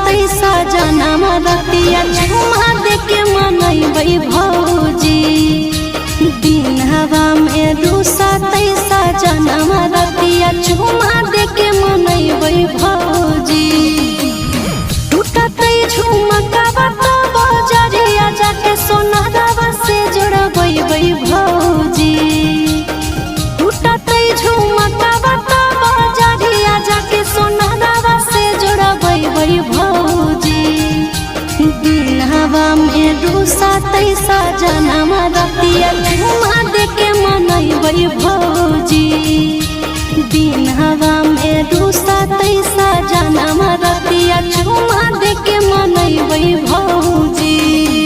तैसा जनम रतिया झुमा देके मनैबै भौजी दिन हवा में रूसा तैसा जनम रतिया झुमा देके मनैबै भौजी टूटतै झुमकावा तो बजरिया जाके सोनारावा से जोड़बै भौजी टूटतै झुमकावा तो बजरिया जाके सोनारावा से जोड़बै भौजी दिन हवा में रूसा तैसा जनम रतिया झुमा देके मनैबै भौजी दिन हवा में रूसा तैसा जनम रतिया झुमा देके मनैबै भौजी।